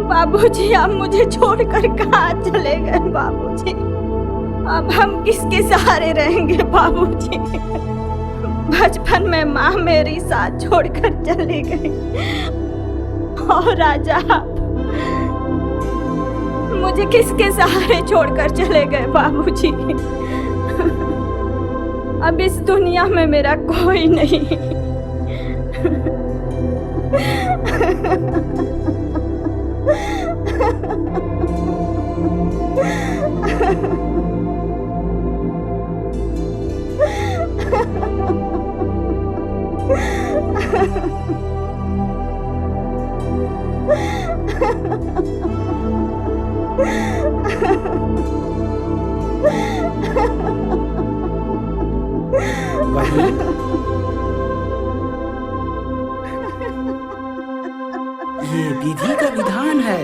बाबूजी, आप मुझे छोड़कर कहाँ चले गए बाबूजी? अब हम किसके सहारे रहेंगे बाबूजी? बचपन में माँ मेरी साथ छोड़कर चली गई और राजा मुझे किसके सहारे छोड़कर चले गए बाबूजी? अब इस दुनिया में मेरा कोई नहीं। ये विधि का विधान है,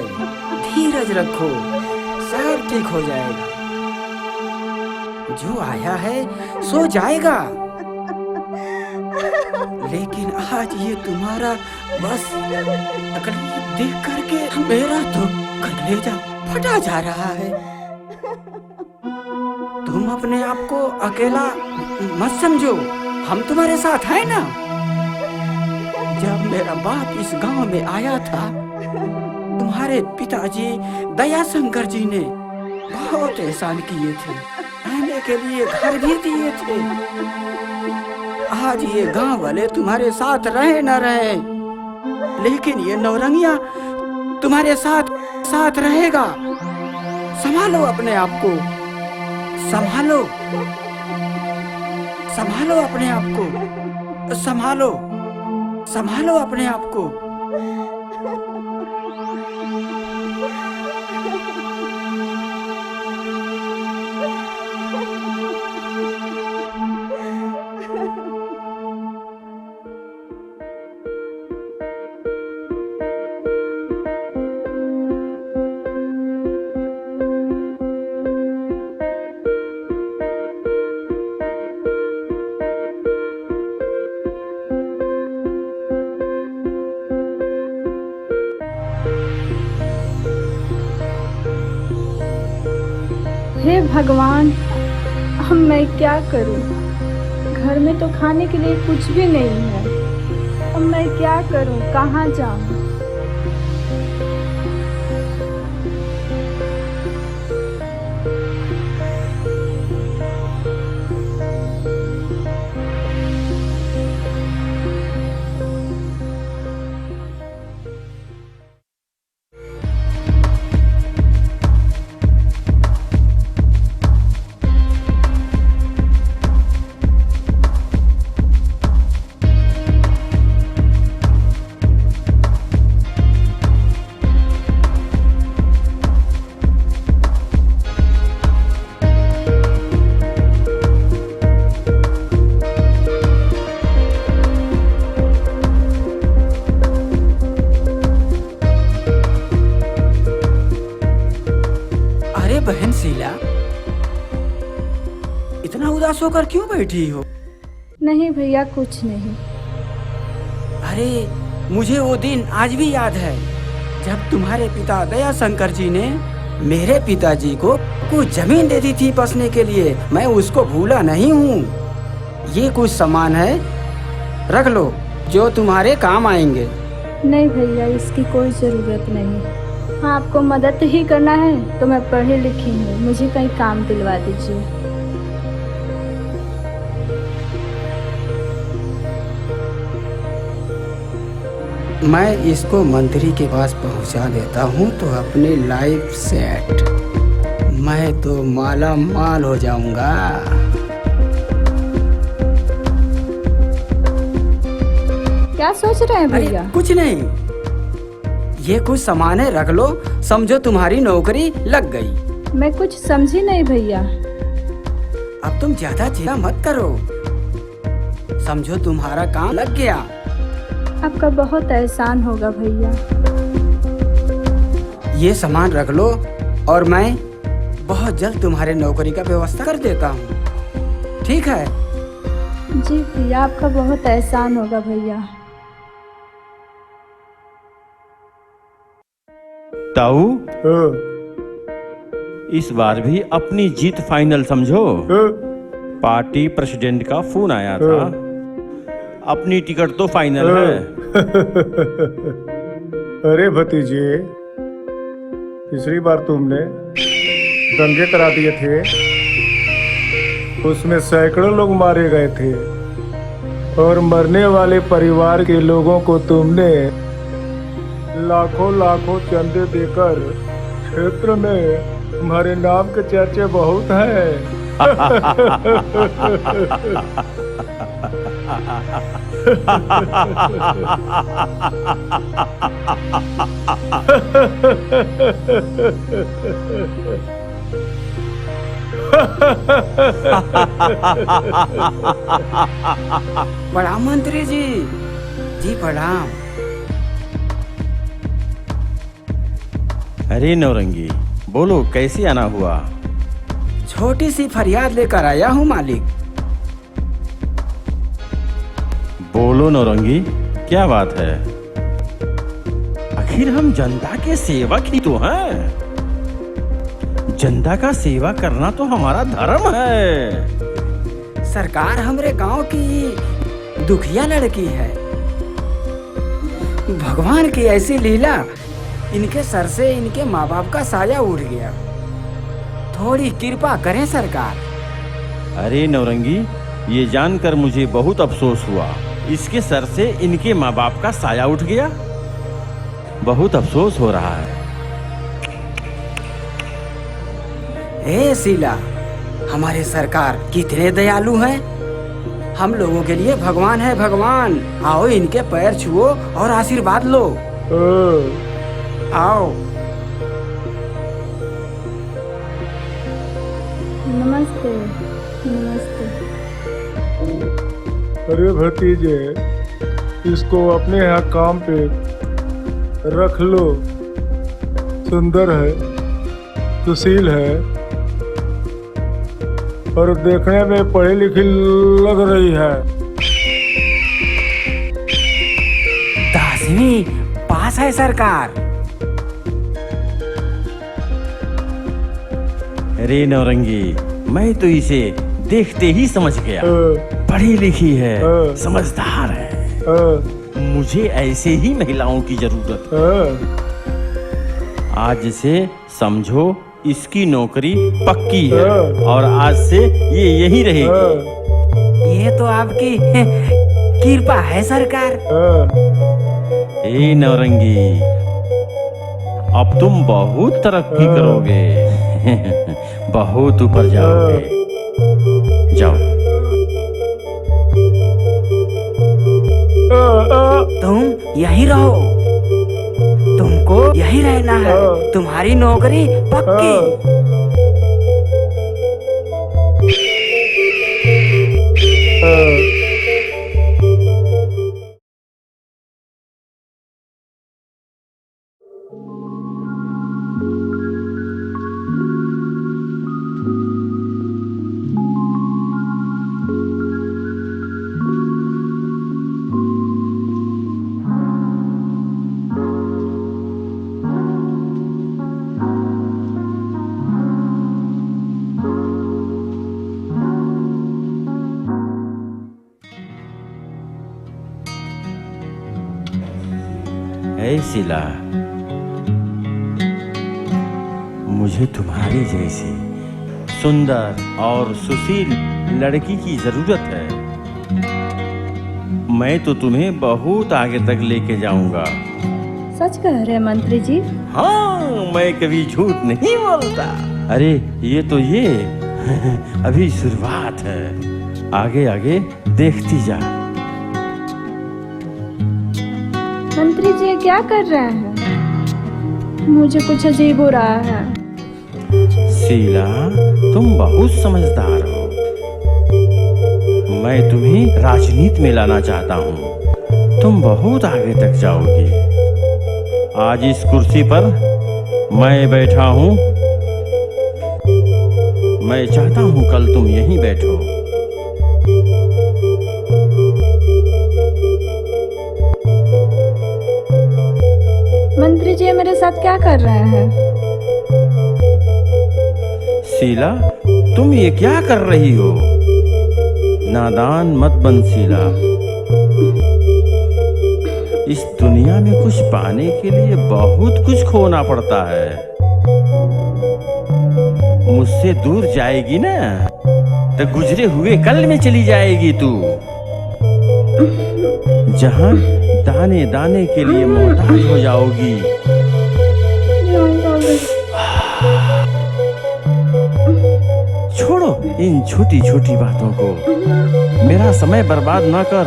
धीरज रखो, सब ठीक हो जाएगा। जो आया है सो जाएगा, लेकिन आज ये तुम्हारा बस तकलीफ देख करके मेरा तो कलेजा फटा जा रहा है। तुम अपने आप को अकेला मत समझो, हम तुम्हारे साथ हैं ना। जब मेरा बाप इस गांव में आया था, तुम्हारे पिताजी दयाशंकर जी ने बहुत एहसान किए थे, रहने के लिए घर भी दिए थे। आज ये गांव वाले तुम्हारे साथ रहे न रहे, लेकिन ये नौरंगिया तुम्हारे साथ रहेगा। संभालो अपने आप को, संभालो अपने आप को, संभालो अपने आप को। हे भगवान, अब मैं क्या करूं? घर में तो खाने के लिए कुछ भी नहीं है। अब मैं क्या करूं, कहाँ जाऊं? बहन शीला, इतना उदास होकर क्यों बैठी हो? नहीं भैया, कुछ नहीं। अरे, मुझे वो दिन आज भी याद है जब तुम्हारे पिता दयाशंकर जी ने मेरे पिताजी को कुछ जमीन दे दी थी बसने के लिए। मैं उसको भूला नहीं हूँ। ये कुछ सामान है, रख लो, जो तुम्हारे काम आएंगे। नहीं भैया, इसकी कोई ज़रूरत नहीं। हाँ, आपको मदद ही करना है तो मैं पढ़ी लिखी हूँ, मुझे कहीं काम दिलवा दीजिए। मैं इसको मंत्री के पास पहुँचा देता हूँ तो अपनी लाइफ सेट, मैं तो माला माल हो जाऊंगा। क्या सोच रहे हैं भैया? कुछ नहीं, ये कुछ सामान है, रख लो, समझो तुम्हारी नौकरी लग गई। मैं कुछ समझी नहीं भैया। अब तुम ज्यादा चिंता मत करो, समझो तुम्हारा काम लग गया। आपका बहुत एहसान होगा भैया। ये सामान रख लो और मैं बहुत जल्द तुम्हारे नौकरी का व्यवस्था कर देता हूँ, ठीक है? जी भैया, आपका बहुत एहसान होगा भैया। ताऊ, इस बार भी अपनी जीत फाइनल समझो। पार्टी प्रेसिडेंट का फोन आया था, अपनी टिकट तो फाइनल है। अरे भतीजे, पिछली बार तुमने दंगे करा दिए थे, उसमें सैकड़ों लोग मारे गए थे और मरने वाले परिवार के लोगों को तुमने लाखों लाखों चंदे देकर क्षेत्र में तुम्हारे नाम के चर्चे बहुत हैं। प्रणाम मंत्री जी। जी प्रणाम। अरे नौरंगी, बोलो कैसे आना हुआ? छोटी सी फरियाद लेकर आया हूँ मालिक। बोलो नौरंगी, क्या बात है? आखिर हम जनता के सेवक ही तो हैं। जनता का सेवा करना तो हमारा धर्म है। सरकार हमरे गांव की दुखिया लड़की है। भगवान की ऐसी लीला, इनके सर से इनके माँ बाप का साया उड़ गया। थोड़ी कृपा करें सरकार। अरे नौरंगी, ये जानकर मुझे बहुत अफसोस हुआ। इसके सर से इनके माँ बाप का साया उठ गया। बहुत अफसोस हो रहा है। हे शीला, हमारे सरकार कितने दयालु हैं। हम लोगों के लिए भगवान है भगवान। आओ इनके पैर छुओ और आशीर्वाद लो। आओ। नमस्ते। नमस्ते। अरे भतीजे, इसको अपने यहाँ काम पे रख लो। सुंदर है, सुशील है और देखने में पढ़ी लिखी लग रही है। 10वीं पास है सरकार। अरे नौरंगी, मैं तो इसे देखते ही समझ गया। पढ़ी लिखी है, समझदार है। मुझे ऐसे ही महिलाओं की जरूरत है। आज से समझो इसकी नौकरी पक्की है और आज से ये यहीं रहेगी। ये तो आपकी कृपा है सरकार। ए नौरंगी, अब तुम बहुत तरक्की करोगे। बहुत ऊपर जाओगे। जाओ। तुम यहीं रहो। तुमको यहीं रहना है। तुम्हारी नौकरी पक्की। ऐ शीला, मुझे तुम्हारी जैसी सुंदर और सुशील लड़की की जरूरत है। मैं तो तुम्हें बहुत आगे तक लेके जाऊंगा। सच कह रहे मंत्री जी? हाँ, मैं कभी झूठ नहीं बोलता। अरे ये अभी शुरुआत है। आगे आगे देखती जा। मंत्री जी क्या कर रहे हैं? मुझे कुछ अजीब हो रहा है। शीला, तुम बहुत समझदार हो। मैं तुम्हें राजनीति में लाना चाहता हूँ। तुम बहुत आगे तक जाओगी। आज इस कुर्सी पर मैं बैठा हूँ। मैं चाहता हूँ कल तुम यहीं बैठो। मंत्री जी मेरे साथ क्या कर रहे हैं? शीला, तुम ये क्या कर रही हो? नादान मत बन शीला। इस दुनिया में कुछ पाने के लिए बहुत कुछ खोना पड़ता है। मुझसे दूर जाएगी ना तो गुजरे हुए कल में चली जाएगी तू, जहां दाने दाने के लिए मोहताज हो जाओगी। छोड़ो इन छोटी छोटी बातों को, मेरा समय बर्बाद ना कर।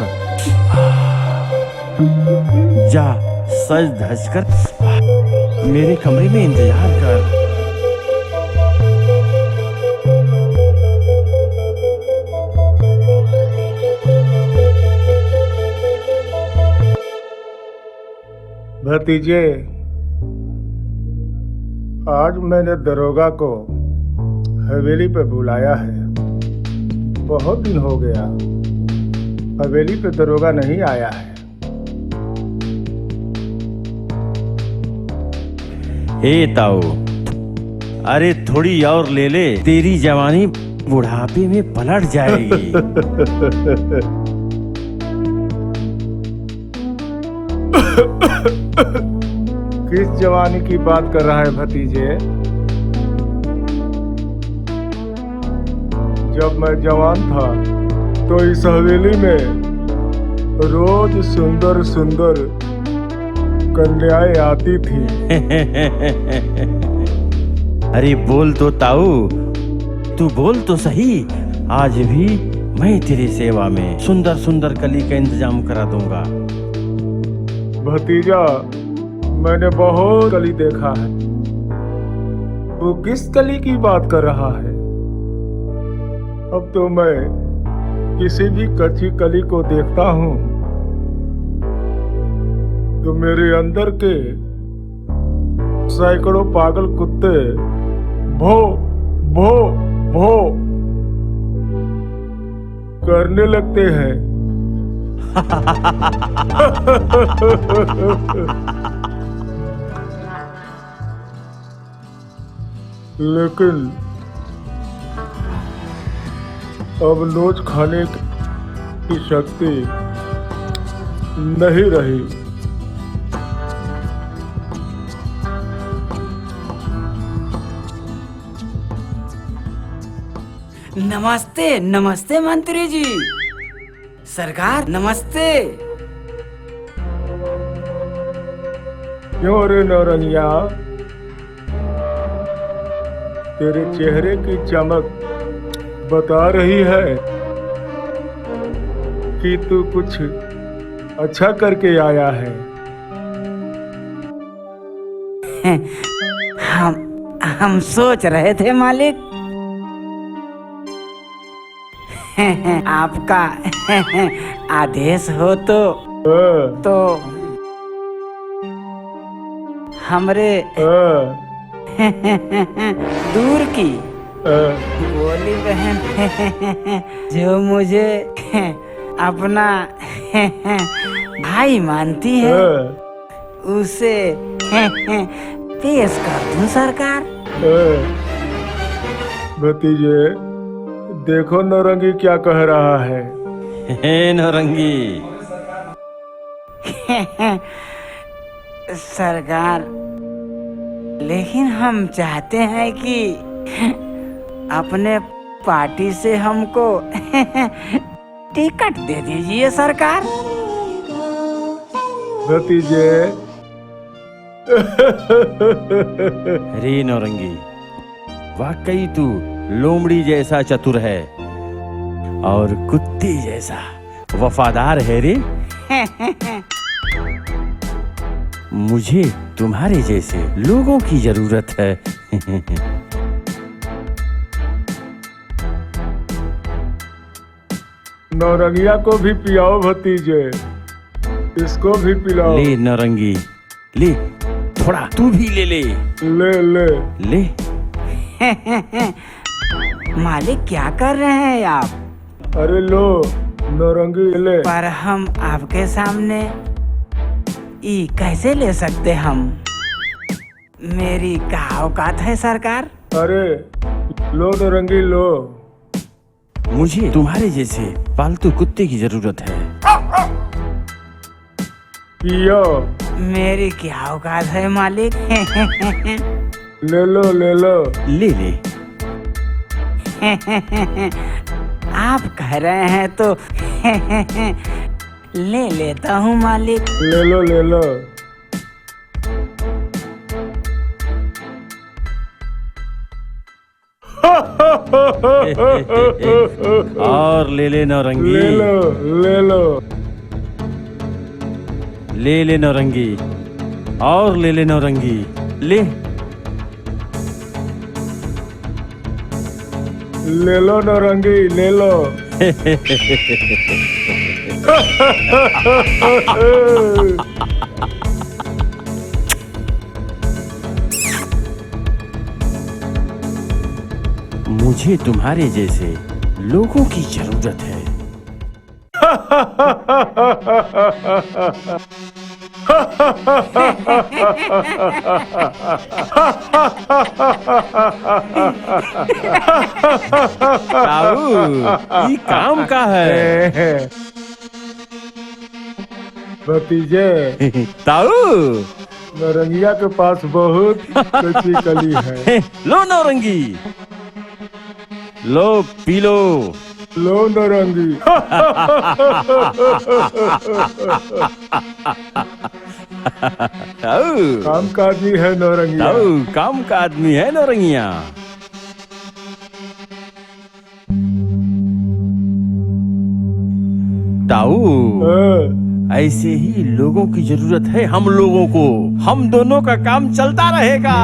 जा सज धज कर मेरे कमरे में इंतजार कर। भतीजे, आज मैंने दरोगा को हवेली पे बुलाया है। बहुत दिन हो गया हवेली पे दरोगा नहीं आया है। हे ताऊ, अरे थोड़ी और ले ले, तेरी जवानी बुढ़ापे में पलट जाएगी। किस जवानी की बात कर रहा है भतीजे? जब मैं जवान था तो इस हवेली में रोज सुंदर सुंदर कन्याएं आती थी। अरे बोल तो ताऊ, तू बोल तो सही। आज भी मैं तेरी सेवा में सुंदर सुंदर कली का इंतजाम करा दूंगा। भतीजा, मैंने बहुत कली देखा है। वो किस कली की बात कर रहा है? अब तो मैं किसी भी कच्ची कली को देखता हूँ तो मेरे अंदर के सैकड़ों पागल कुत्ते भो भो भो करने लगते हैं। लेकिन अब नोच खाने की शक्ति नहीं रही। नमस्ते नमस्ते मंत्री जी। सरकार नमस्ते। क्यों रे नौरंगिया, तेरे चेहरे की चमक बता रही है कि तू कुछ अच्छा करके आया है। हम सोच रहे थे मालिक, आपका आदेश हो तो हमरे दूर की बोली बहन जो मुझे अपना भाई मानती है उसे पेश कर दूं सरकार। भतीजे, देखो नौरंगी क्या कह रहा है। हे नौरंगी, सरकार, लेकिन हम चाहते हैं कि अपने पार्टी से हमको टिकट दे दीजिए सरकार। भतीजे, रे नौरंगी, वाकई तू लोमड़ी जैसा चतुर है और कुत्ते जैसा वफादार है रे। मुझे तुम्हारे जैसे लोगों की जरूरत है। नौरंगिया को भी पिलाओ भतीजे, इसको भी पिलाओ। ले नौरंगी, ले, थोड़ा तू भी ले ले। ले ले ले। मालिक क्या कर रहे हैं आप? अरे लो नौरंगी ले। पर हम आपके सामने ये कैसे ले सकते हम? मेरी क्या औकात है सरकार? अरे लो नौरंगी लो। मुझे तुम्हारे जैसे पालतू कुत्ते की जरूरत है। पियो। मेरी क्या औकात है मालिक? ले लो ले लो। ले ले। आप कह रहे हैं तो ले लेता हूँ मालिक। ले लो ले लो। और ले ले नौरंगी। ले लो ले लो। ले ले नौरंगी। और ले ले नौरंगी। ले। ले लो नौरंगी ले लो। मुझे तुम्हारे जैसे लोगों की जरूरत है। ताऊ, ये काम का है? भतीजे ताऊ, नौरंगिया के पास बहुत कच्ची कली है। लो नौरंगी, लो पी लो। लो नौरंगी। ताऊ, काम का आदमी है नौरंगिया। ताऊ काम का आदमी है नौरंगिया। ताऊ, ऐसे ही लोगों की जरूरत है हम लोगों को। हम दोनों का काम चलता रहेगा।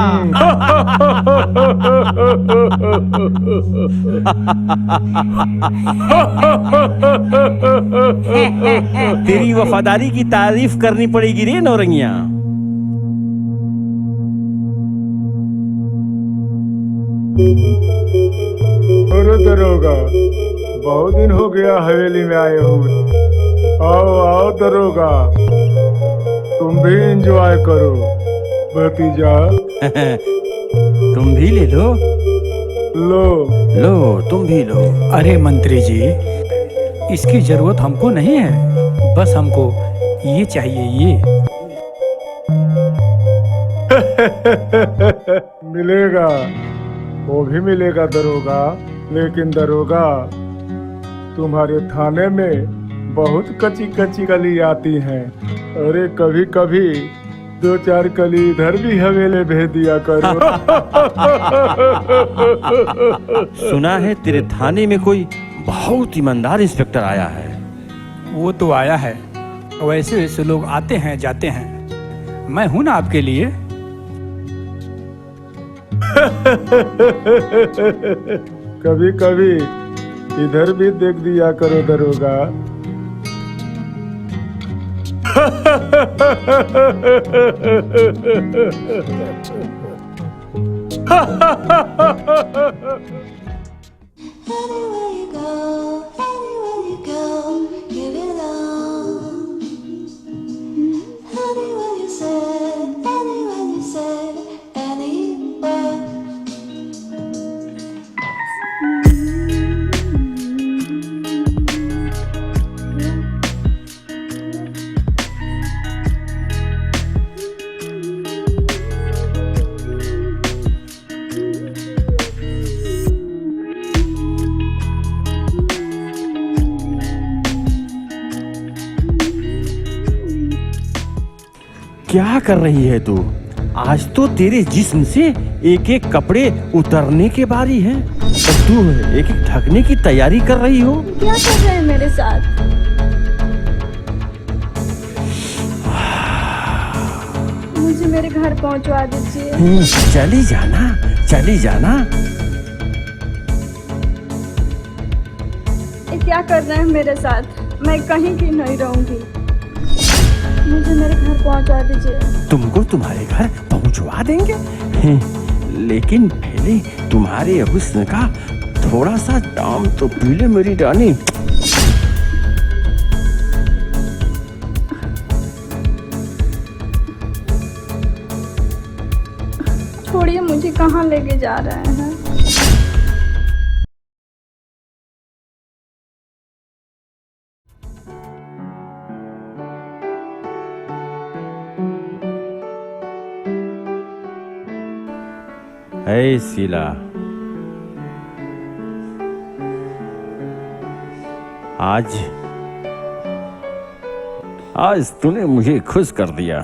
तेरी वफादारी की तारीफ करनी पड़ेगी रे नौरंगिया। अरे दरोगा, बहुत दिन हो गया हवेली में आए हुए। आओ आओ दरोगा, तुम भी एंजॉय करो। भतीजा तुम भी ले लो। लो लो तुम भी लो। अरे मंत्री जी, इसकी जरूरत हमको नहीं है, बस हमको ये चाहिए ये। मिलेगा, वो भी मिलेगा दरोगा। लेकिन दरोगा, तुम्हारे थाने में बहुत कच्ची कच्ची कली आती हैं। अरे कभी कभी 2-4 कली इधर भी हवेले भेज दिया करो। सुना है तेरे थाने में कोई बहुत ईमानदार इंस्पेक्टर आया है। वो तो आया है, वैसे वैसे लोग आते हैं जाते हैं, मैं हूं ना आपके लिए। कभी कभी इधर भी देख दिया करो दरोगा। Anywhere you go, give it all. Anywhere you say, anywhere. क्या कर रही है तू? आज तो तेरे जिस्म से एक एक कपड़े उतरने के बारी है। तू एक एक ढकने की तैयारी कर रही हो। क्या कर रहे हैं मेरे साथ? मुझे मेरे घर पहुंचवा दीजिए। चली जाना, चली जाना। ये क्या कर रहे हैं मेरे साथ? मैं कहीं की नहीं रहूंगी। मुझे मेरे घर पहुंचा दीजिए। तुमको तुम्हारे घर पहुंचवा देंगे, लेकिन पहले तुम्हारे हुस्न का थोड़ा सा दाम तो पी ले मेरी रानी। छोड़िए, मुझे कहाँ लेके जा रहे हैं? है शीला, आज तूने मुझे खुश कर दिया।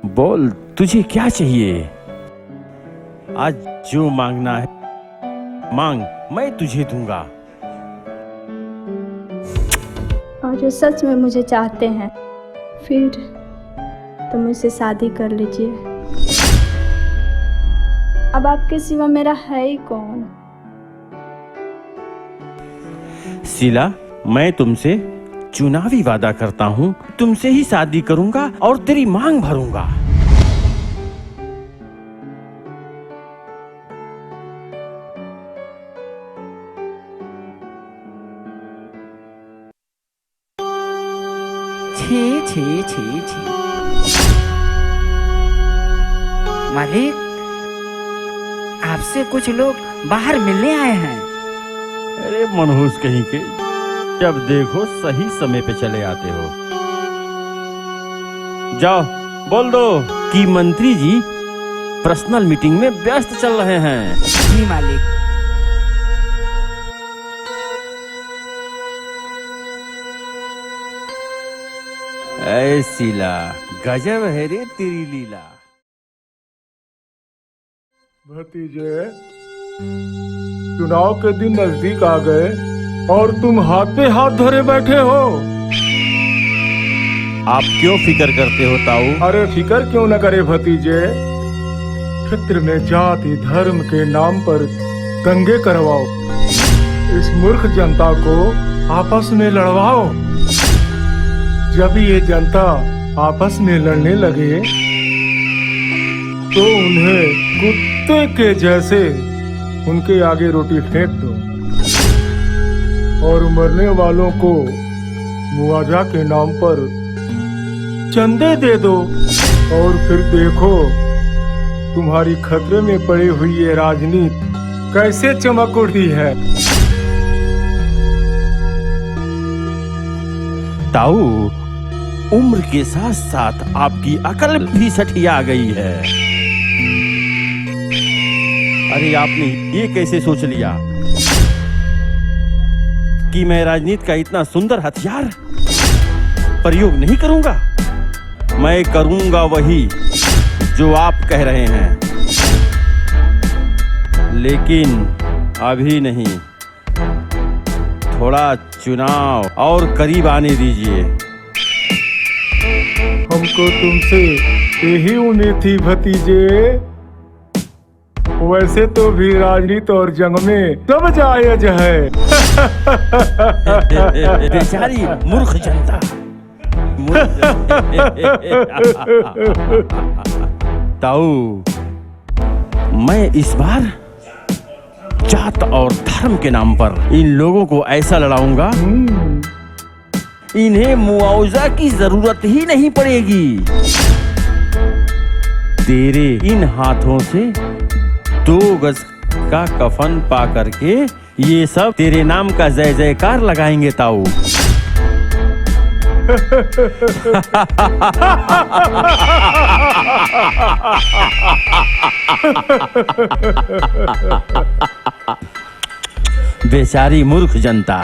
बोल, तुझे क्या चाहिए? आज जो मांगना है मांग, मैं तुझे दूंगा। और जो सच में मुझे चाहते हैं, फिर तो मुझसे शादी कर लीजिए। अब आपके सिवा मेरा है ही कौन? शीला, मैं तुमसे चुनावी वादा करता हूँ, तुमसे ही शादी करूंगा और तेरी मांग भरूंगा। छी। मालिक, आपसे कुछ लोग बाहर मिलने आए हैं। अरे मनहूस कहीं के, जब देखो सही समय पे चले आते हो। जाओ बोल दो कि मंत्री जी पर्सनल मीटिंग में व्यस्त चल रहे हैं। जी मालिक। ऐ शीला, गजब है रे तेरी लीला। भतीजे, चुनाव के दिन नजदीक आ गए और तुम हाथ पे हाथ धरे बैठे हो। आप क्यों फिक्र करते हो ताऊ? अरे फिक्र क्यों न करे भतीजे, क्षेत्र में जाति धर्म के नाम पर दंगे करवाओ, इस मूर्ख जनता को आपस में लड़वाओ। जब ये जनता आपस में लड़ने लगे तो उन्हें कुत्ते के जैसे उनके आगे रोटी फेंक दो और मरने वालों को मुआवजा के नाम पर चंदे दे दो, और फिर देखो तुम्हारी खतरे में पड़ी हुई ये राजनीति कैसे चमक उठती है। ताऊ, उम्र के साथ साथ आपकी अकल भी सठिया गई है। अरे आपने ये कैसे सोच लिया कि मैं राजनीति का इतना सुंदर हथियार प्रयोग नहीं करूंगा? मैं करूंगा वही जो आप कह रहे हैं, लेकिन अभी नहीं। थोड़ा चुनाव और करीब आने दीजिए। हमको तुमसे यही उम्मीद थी भतीजे। वैसे तो भी राजनीति और जंग में सब जायज है। बेचारी मूर्ख जनता। ताऊ, मैं इस बार जात और धर्म के नाम पर इन लोगों को ऐसा लड़ाऊंगा, इन्हें मुआवजा की जरूरत ही नहीं पड़ेगी। तेरे इन हाथों से 2 गज का कफन पा करके ये सब तेरे नाम का जय जयकार लगाएंगे ताऊ। बेचारी मूर्ख जनता।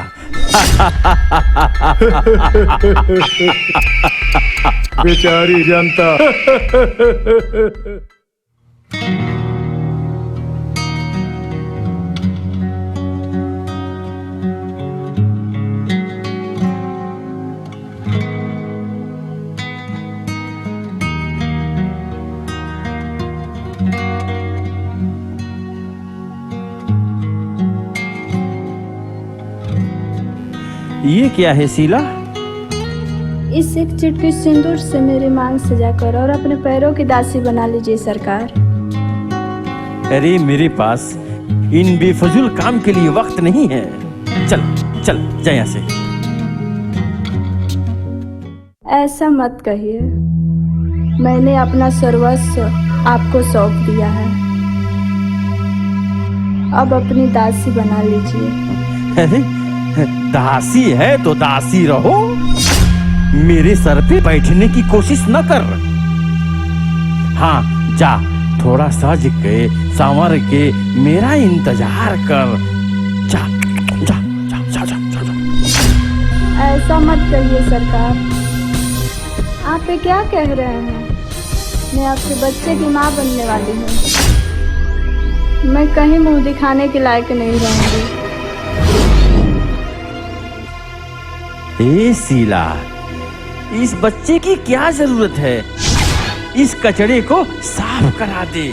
बेचारी जनता। ये क्या है शीला? इस एक चुटकी सिंदूर से मेरी मांग सजाकर और अपने पैरों की दासी बना लीजिए सरकार। अरे मेरे पास इन बेफजूल काम के लिए वक्त नहीं है। चल चल जा यहाँ से। ऐसा मत कहिए, मैंने अपना सर्वस्व आपको सौंप दिया है। अब अपनी दासी बना लीजिए। अरे दासी है तो दासी रहो, मेरे सर पे बैठने की कोशिश न कर। हाँ जा, थोड़ा सज के संवर के मेरा इंतजार कर। जा जा जा जा जा, जा, जा। ऐसा मत कहिए सरकार। आप ये क्या कह रहे हैं? मैं आपके बच्चे की माँ बनने वाली हूँ। मैं कहीं मुंह दिखाने के लायक नहीं रहूंगी। ए शीला, इस बच्चे की क्या जरूरत है? इस कचड़े को साफ करा दे।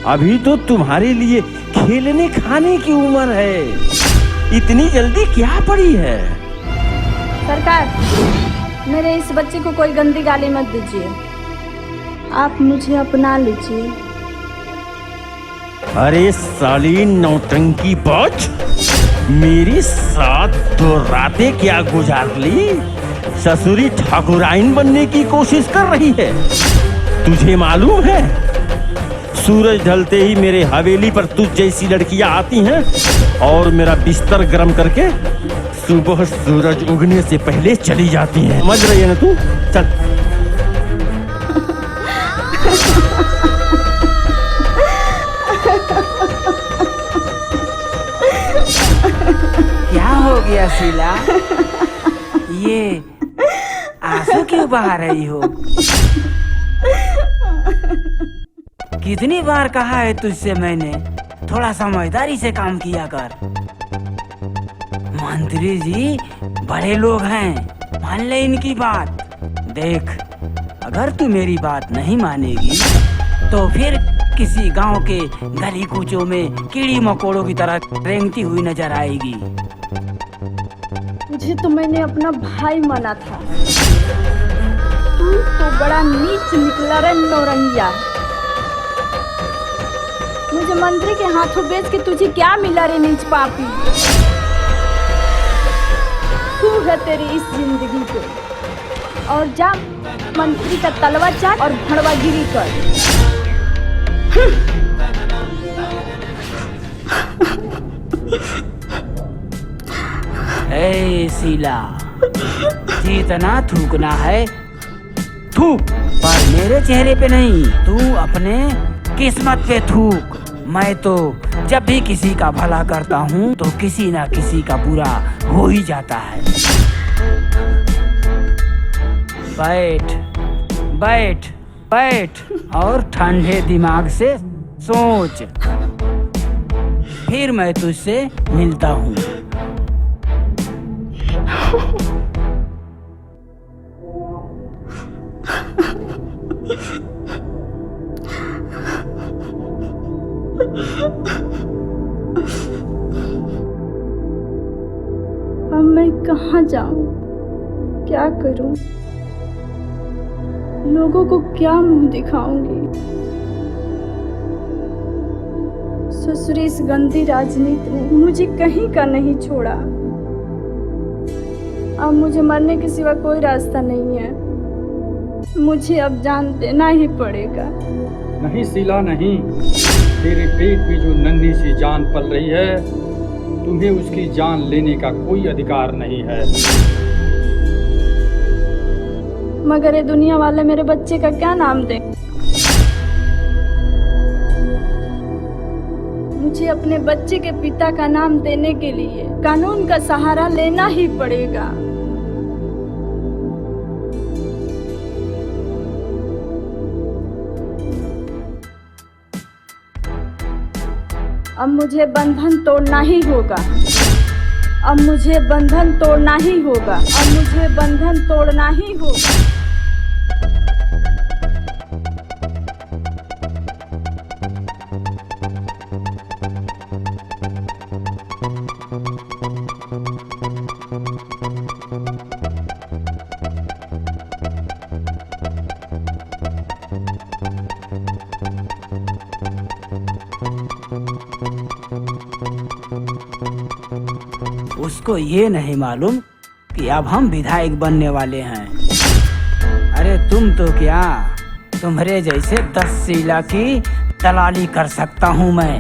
अभी तो तुम्हारे लिए खेलने खाने की उम्र है, इतनी जल्दी क्या पड़ी है? सरकार, मेरे इस बच्चे को कोई गंदी गाली मत दीजिए। आप मुझे अपना लीजिए। अरे साली नौटंकी बच, मेरी साथ तो रातें क्या गुजार ली? ससुरी ठाकुराइन बनने की कोशिश कर रही है। तुझे मालूम है, सूरज ढलते ही मेरे हवेली पर तुझ जैसी लड़कियां आती हैं और मेरा बिस्तर गर्म करके सुबह सूरज उगने से पहले चली जाती हैं। समझ रही है ना तू? चल। क्या हो गया शीला? ये आंसू क्यों बहा रही हो? कितनी बार कहा है तुझसे मैंने, थोड़ा समझदारी से काम किया कर। मंत्री जी बड़े लोग हैं, मान ले इनकी बात। देख, अगर तू मेरी बात नहीं मानेगी तो फिर किसी गांव के गली कूचों में कीड़ी मकोड़ों की तरह रेंगती हुई नजर आएगी। तुझे तो मैंने अपना भाई माना था। तू तो बड़ा नीच निकला रे नौरंगिया। मुझे मंत्री के हाथों बेच के तुझे क्या मिला रे नीच पापी? तू है तेरी इस जिंदगी को। और जा मंत्री का तलवा चाट और भड़वागिरी कर। ए शीला, जितना थूकना है थूक, पर मेरे चेहरे पे नहीं, तू अपने किस्मत पे थूक। मैं तो जब भी किसी का भला करता हूँ तो किसी ना किसी का बुरा हो ही जाता है। बैठ बैठ बैठ और ठंडे दिमाग से सोच, फिर मैं तुझसे मिलता हूँ। अब मैं कहाँ जाऊं? क्या करूं? लोगों को क्या मुंह दिखाऊंगी? ससुरी इस गंदी राजनीति ने मुझे कहीं का नहीं छोड़ा। अब मुझे मरने के सिवा कोई रास्ता नहीं है। मुझे अब जान देना ही पड़ेगा। नहीं शीला नहीं, तेरे पेट में जो नन्ही सी जान पल रही है, तुम्हें उसकी जान लेने का कोई अधिकार नहीं है। मगर ये दुनिया वाले मेरे बच्चे का क्या नाम दें? मुझे अपने बच्चे के पिता का नाम देने के लिए कानून का सहारा लेना ही पड़ेगा। अब मुझे बंधन तोड़ना ही होगा। अब मुझे बंधन तोड़ना ही होगा। अब मुझे बंधन तोड़ना ही होगा। उसको ये नहीं मालूम कि अब हम विधायक बनने वाले हैं। अरे तुम तो क्या, तुम्हारे जैसे 10 शीला की दलाली कर सकता हूँ मैं।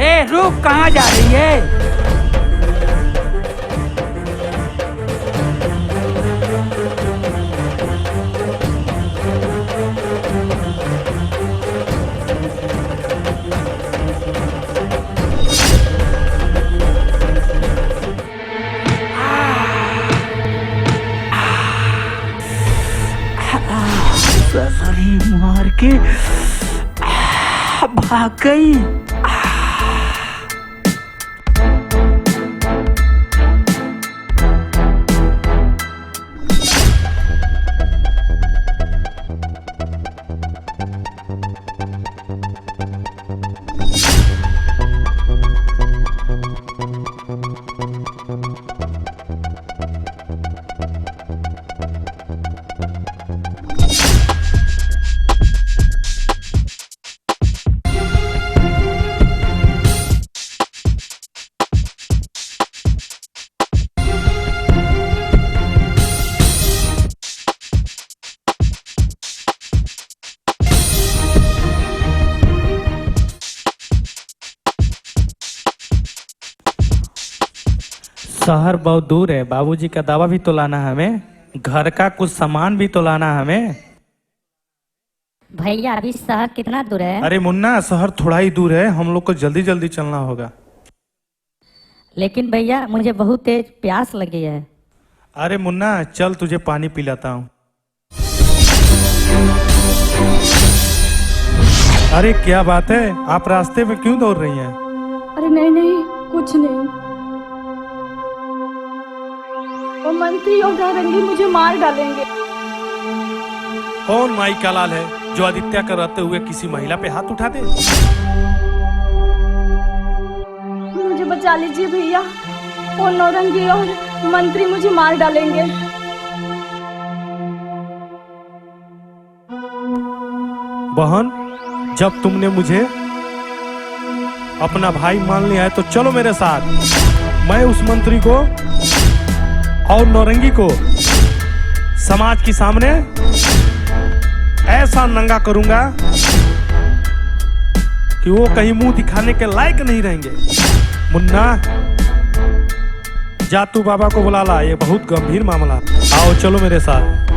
ए रुक, कहाँ जा रही है? ससुरी मार के भाग गई। शहर बहुत दूर है, बाबूजी का दवा भी तो लाना है हमें, घर का कुछ सामान भी तो लाना है हमें। भैया अभी शहर कितना दूर है? अरे मुन्ना, शहर थोड़ा ही दूर है, हम लोग को जल्दी जल्दी चलना होगा। लेकिन भैया मुझे बहुत तेज प्यास लगी है। अरे मुन्ना चल, तुझे पानी पिलाता हूँ। अरे क्या बात है, आप रास्ते में क्यों दौड़ रही हैं? अरे नहीं नहीं, कुछ नहीं। वो मंत्री और नारंगी मुझे मार डालेंगे। कौन माई का लाल है जो आदित्य का रहते हुए किसी महिला पे हाथ उठा दे? मुझे बचा लीजिए भैया, वो नारंगी और मंत्री मुझे मार डालेंगे। बहन, जब तुमने मुझे अपना भाई मान लिया है तो चलो मेरे साथ। मैं उस मंत्री को और नौरंगी को समाज के सामने ऐसा नंगा करूंगा कि वो कहीं मुंह दिखाने के लायक नहीं रहेंगे। मुन्ना, जा तू बाबा को बुला ला, ये बहुत गंभीर मामला। आओ चलो मेरे साथ।